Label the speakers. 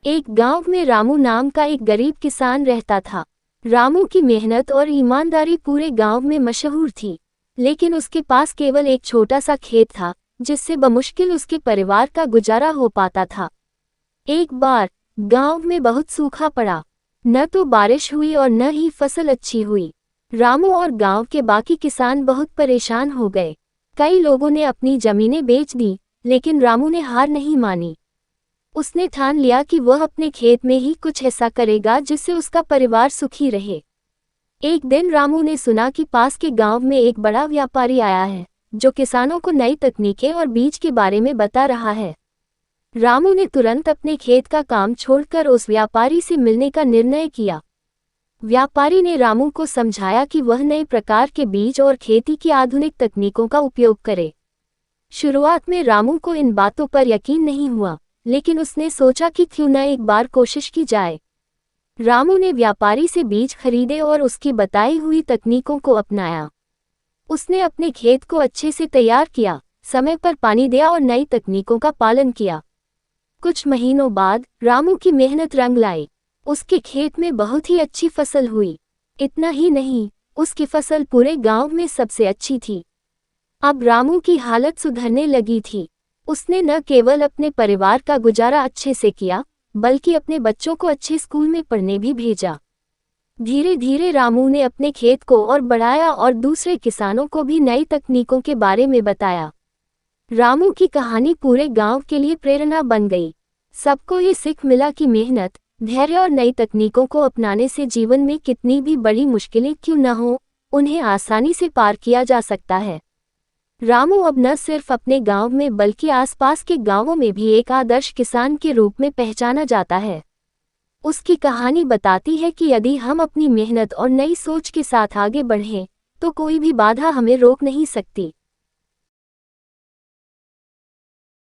Speaker 1: एक गांव में रामू नाम का एक गरीब किसान रहता था। रामू की मेहनत और ईमानदारी पूरे गांव में मशहूर थी, लेकिन उसके पास केवल एक छोटा सा खेत था, जिससे बमुश्किल उसके परिवार का गुजारा हो पाता था। एक बार गांव में बहुत सूखा पड़ा, न तो बारिश हुई और न ही फसल अच्छी हुई। रामू और गांव के बाकी किसान बहुत परेशान हो गए। कई लोगों ने अपनी जमीनें बेच दी, लेकिन रामू ने हार नहीं मानी। उसने ठान लिया कि वह अपने खेत में ही कुछ ऐसा करेगा जिससे उसका परिवार सुखी रहे। एक दिन रामू ने सुना कि पास के गांव में एक बड़ा व्यापारी आया है, जो किसानों को नई तकनीकें और बीज के बारे में बता रहा है। रामू ने तुरंत अपने खेत का काम छोड़कर उस व्यापारी से मिलने का निर्णय किया। व्यापारी ने रामू को समझाया कि वह नए प्रकार के बीज और खेती की आधुनिक तकनीकों का उपयोग करे। शुरुआत में रामू को इन बातों पर यकीन नहीं हुआ, लेकिन उसने सोचा कि क्यों न एक बार कोशिश की जाए। रामू ने व्यापारी से बीज खरीदे और उसकी बताई हुई तकनीकों को अपनाया। उसने अपने खेत को अच्छे से तैयार किया, समय पर पानी दिया और नई तकनीकों का पालन किया। कुछ महीनों बाद रामू की मेहनत रंग लाई। उसके खेत में बहुत ही अच्छी फसल हुई। इतना ही नहीं, उसकी फसल पूरे गांव में सबसे अच्छी थी। अब रामू की हालत सुधरने लगी थी। उसने न केवल अपने परिवार का गुजारा अच्छे से किया, बल्कि अपने बच्चों को अच्छे स्कूल में पढ़ने भी भेजा। धीरे धीरे रामू ने अपने खेत को और बढ़ाया और दूसरे किसानों को भी नई तकनीकों के बारे में बताया। रामू की कहानी पूरे गांव के लिए प्रेरणा बन गई। सबको ये सीख मिला कि मेहनत, धैर्य और नई तकनीकों को अपनाने से जीवन में कितनी भी बड़ी मुश्किलें क्यों न हो, उन्हें आसानी से पार किया जा सकता है। रामू अब न सिर्फ अपने गांव में बल्कि आसपास के गांवों में भी एक आदर्श किसान के रूप में पहचाना जाता है। उसकी कहानी बताती है कि यदि हम अपनी मेहनत और नई सोच के साथ आगे बढ़ें, तो कोई भी बाधा हमें रोक नहीं सकती।